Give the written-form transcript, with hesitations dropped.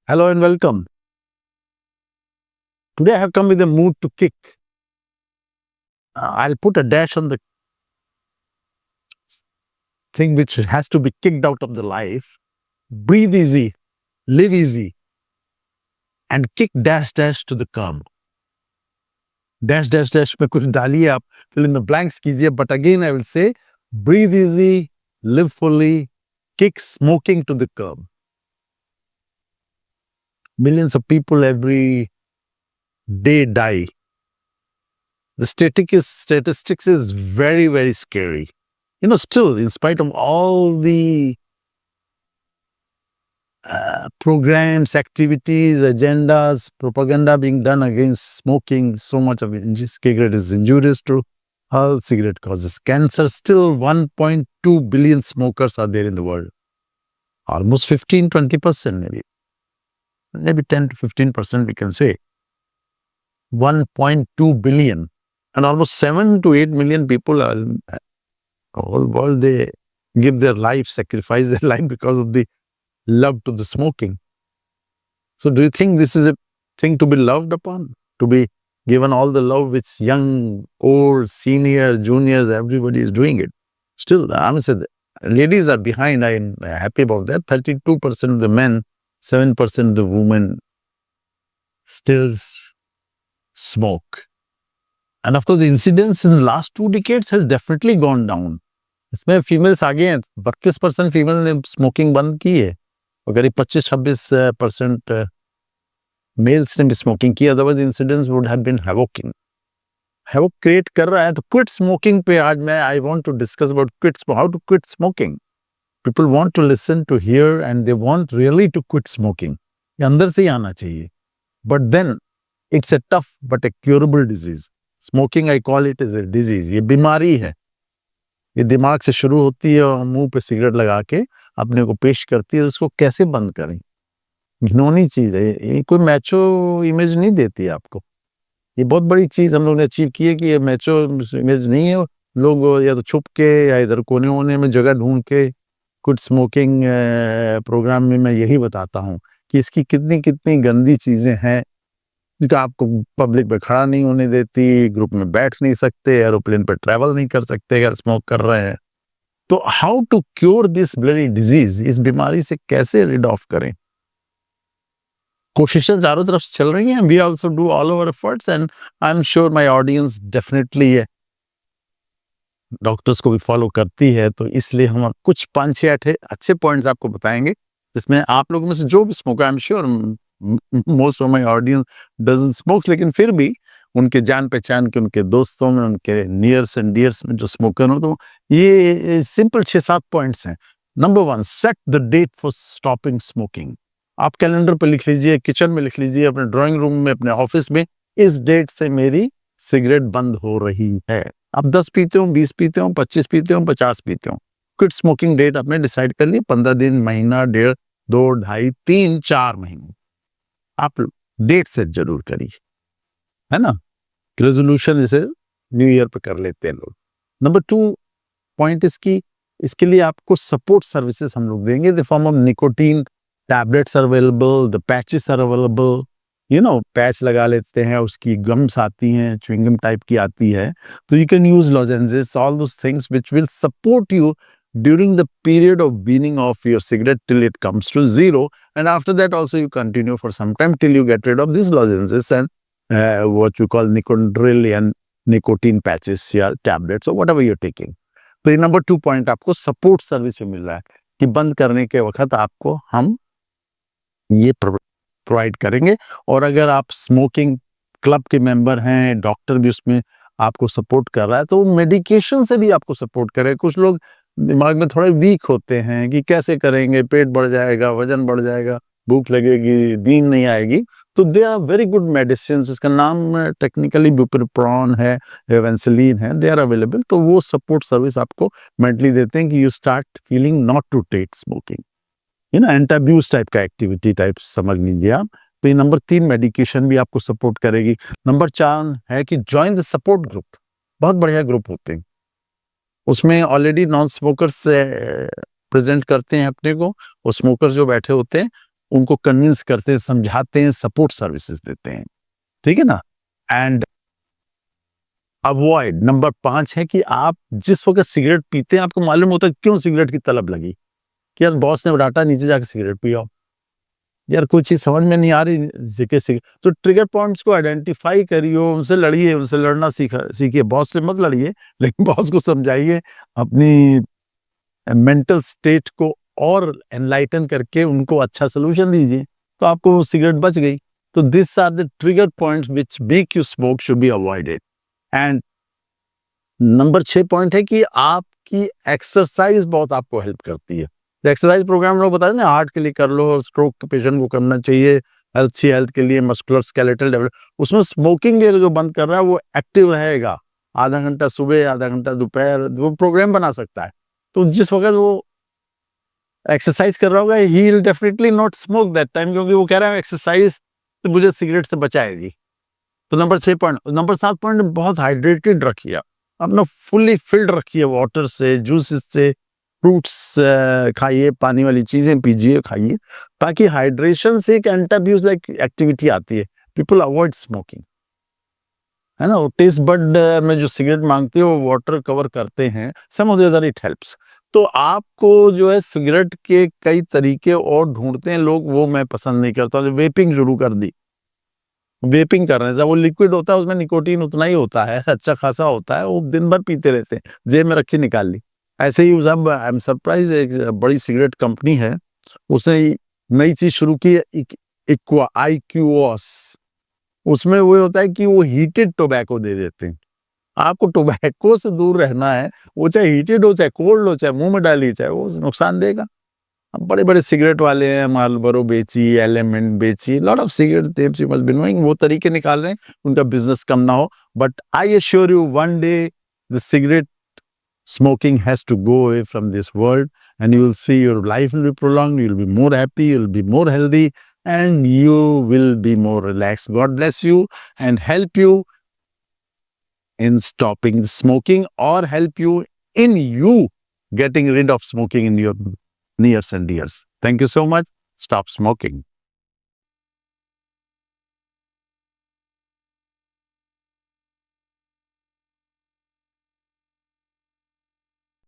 Hello and welcome. Today I have come with a mood to kick. I'll put a dash on the thing which has to be kicked out of the life. Breathe easy, live easy, and kick dash dash to the curb. Dash dash dash में कुछ डालिए आप, fill in the blanks कीजिए. But again I will say, breathe easy, live fully, kick smoking to the curb. Millions of people every day die. The statistics is very, very scary. Still, in spite of all the programs, activities, agendas, propaganda being done against smoking, so much of cigarette is injurious to health, cigarette causes cancer. Still, 1.2 billion smokers are there in the world. Almost 15-20%, maybe 10 to 15% we can say. 1.2 billion. And almost 7 to 8 million people are whole world, they give their life, sacrifice their life because of the love to the smoking. So do you think this is a thing to be loved upon? To be given all the love which young, old, senior, juniors, everybody is doing it. Still, I must say, ladies are behind. I am happy about that. 32% of the men, 7% of the women still smoke. And of course, the incidence in the last 2 decades has definitely gone down. इसमें females आगे हैं. 32% female ने smoking बंद की है और करीब 25-26% mails ने भी स्मोकिंग की. Otherwise incidence would have been havoc create कर रहा है. तो क्विट स्मोकिंग पे आज मैं I want to discuss about how to quit smoking. People want to listen to hear and they want really to quit smoking. ये अंदर से ही आना चाहिए. But then it's a tough but a curable disease. Smoking I call it is a disease. ये बीमारी है. ये दिमाग से शुरू होती है और मुंह पे सिगरेट लगा के अपने को पेश करती है. उसको कैसे बंद करें? घिनौनी चीज है ये. कोई मैचो इमेज नहीं देती है आपको. ये बहुत बड़ी चीज हम लोग ने अचीव की है कि ये मैचो इमेज नहीं है. लोग या तो छुप के या इधर कोने होने में जगह ढूंढ के. कुछ स्मोकिंग प्रोग्राम में मैं यही बताता हूँ कि इसकी कितनी कितनी गंदी चीजें हैं जिनका आपको पब्लिक में खड़ा नहीं होने देती, ग्रुप में बैठ नहीं सकते, एरोप्लेन पर ट्रैवल नहीं कर सकते अगर स्मोक कर रहे हैं. तो how to cure this bloody disease. इस बीमारी से कैसे रिड ऑफ करें? कोशिशें चारों तरफ चल रही हैं. We also do all over efforts and I am sure my audience definitely है डॉक्टर्स को भी फॉलो करती है. तो इसलिए हम कुछ 5-6 अच्छे पॉइंट्स आपको बताएंगे जिसमें आप लोगों में से जो भी smoker, I am sure most of my audience doesn't smoke, लेकिन फिर भी उनके जान पहचान के, उनके दोस्तों में, उनके नियर्स एंड डियर्स में जो स्मोकर हो, तो ये सिंपल 6-7 पॉइंट्स हैं. Number 1, set the date for stopping smoking. आप कैलेंडर पर लिख लीजिए, किचन में लिख लीजिए, अपने ड्राइंग रूम में, अपने ऑफिस में, इस डेट से मेरी सिगरेट बंद हो रही है. आप 10 पीते हो, 20 पीते हो, 25 पीते हो, 50 पीते हो, क्विट स्मोकिंग डेट आपने डिसाइड कर ली. 15 दिन, महीना, डेढ़, 2, ढाई, 3, 4 महीने आप डेट सेट जरूर करिए, है ना. रेजोल्यूशन इसे न्यू ईयर पे कर लेते हैं लोग. नंबर 2 पॉइंट इसके लिए आपको सपोर्ट सर्विसेज हम लोग देंगे. The form of nicotine tablets are available, the patches are available. Patch लगा लेते हैं, उसकी गम्स आती हैं, च्युइंगम टाइप की आती है. तो you can use लॉजेंजेस, all those things which will support you during the period of weaning off your cigarette till it comes to zero, and after that also you continue for some time till you get rid of these lozenges and what you call Nicodrill and nicotine patches या tablets or whatever you're taking. तो ये number 2 point आपको support service में मिल रहा है कि बंद करने के वक्त आपको हम ये प्रोवाइड करेंगे. और अगर आप स्मोकिंग क्लब के मेंबर हैं, डॉक्टर भी उसमें आपको सपोर्ट कर रहा है, तो मेडिकेशन से भी आपको सपोर्ट करें. कुछ लोग दिमाग में थोड़े वीक होते हैं कि कैसे करेंगे, पेट बढ़ जाएगा, वजन बढ़ जाएगा, भूख लगेगी, नींद नहीं आएगी. तो they are very good medicine. इसका नाम टेक्निकली बुप्रोपियन है, वेंसलीन है, दे आर अवेलेबल. तो वो सपोर्ट सर्विस आपको मेंटली देते हैं कि you start feeling not to take smoking. Anti abuse type का एक्टिविटी टाइप समझ लीजिए आप. तो ये नंबर 3 मेडिकेशन भी आपको सपोर्ट करेगी. नंबर 4 है कि ज्वाइन द सपोर्ट ग्रुप. बहुत बढ़िया ग्रुप होते हैं, उसमें ऑलरेडी नॉन स्मोकर्स प्रेजेंट करते हैं अपने को, और स्मोकर्स जो बैठे होते हैं उनको कन्विंस करते हैं, समझाते हैं, सपोर्ट सर्विसेज देते हैं, ठीक है ना। एंड अवॉइड, नंबर 5 है कि आप जिस वक्त सिगरेट पीते हैं आपको मालूम होता है क्यों सिगरेट की तलब लगी, कि यार बॉस ने डांटा नीचे जाके सिगरेट पियो, यार कोई चीज समझ में नहीं आ रही जेके से, तो ट्रिगर पॉइंट्स को आइडेंटिफाई करिए, उनसे लड़िए, उनसे लड़ना सीखिए। बॉस से मत लड़िए, लेकिन बॉस को समझाइए, अपनी मेंटल स्टेट को और एनलाइटन करके उनको अच्छा सोल्यूशन दीजिए, तो आपको सिगरेट बच गई। तो this are the trigger points which make you smoke should be avoided. And number 6 point है कि आपकी एक्सरसाइज बहुत आपको हेल्प करती है। एक्सरसाइज प्रोग्राम लोग बताते हैं ना, हार्ट के लिए कर लो, स्ट्रोक के पेशेंट को करना चाहिए, अच्छी हेल्थ के लिए, मस्कुलर स्केलेटल डेवलप, उसमें स्मोकिंग जो बंद कर रहा है वो एक्टिव रहेगा, आधा घंटा सुबह, आधा घंटा दोपहर, वो प्रोग्राम बना सकता है। तो जिस वक्त वो एक्सरसाइज कर रहा होगा, he will definitely not smoke that time, क्योंकि वो कह रहा है एक्सरसाइज तो मुझे सिगरेट से बचाएगी। तो नंबर 6 पॉइंट, नंबर 7 पॉइंट, बहुत हाइड्रेटेड रखिए, अपना फुल्ली फिल्ड रखिए वाटर से, जूसेस से, फ्रूट्स खाइए, पानी वाली चीजें पीजिए, खाइए, ताकि हाइड्रेशन से एक एंटी अब्यूज लाइक एक्टिविटी आती है। पीपल अवॉइड स्मोकिंग, है ना। टेस्ट बड में जो सिगरेट मांगते हो वो वाटर कवर करते हैं, some of the other it helps. तो आपको जो है सिगरेट के कई तरीके और ढूंढते हैं लोग, वो मैं पसंद नहीं करता। वेपिंग शुरू कर दी, वेपिंग कर रहे हैं, वो लिक्विड होता है, उसमें निकोटीन उतना ही होता है, अच्छा खासा होता है, वो दिन भर पीते रहते हैं, जेब में रखी निकाल ली। ऐसे ही सब, आई एम सरप्राइज, एक बड़ी सिगरेट कंपनी है, उसने नई चीज शुरू की है, इक्वा IQOS। उसमें वो होता है कि वो हीटेड टोबैको दे देते हैं। आपको टोबैको से दूर रहना है, वो चाहे हीटेड हो, चाहे कोल्ड हो, चाहे मुंह में डालिए, चाहे वो नुकसान देगा। अब बड़े-बड़े सिगरेट वाले हैं, मार्लबोरो बेची, एलिमेंट बेची, lot of cigarette tapes you must be knowing, वो तरीके निकाल रहे हैं, उनका बिज़नेस कम ना हो। But I assure you one day the cigarette smoking has to go away from this world, and you will see your life will be prolonged, you will be more happy, you will be more healthy, and you will be more relaxed. God bless you and help you in stopping smoking, or help you in you getting rid of smoking in your nears and dears. Thank you so much. Stop smoking.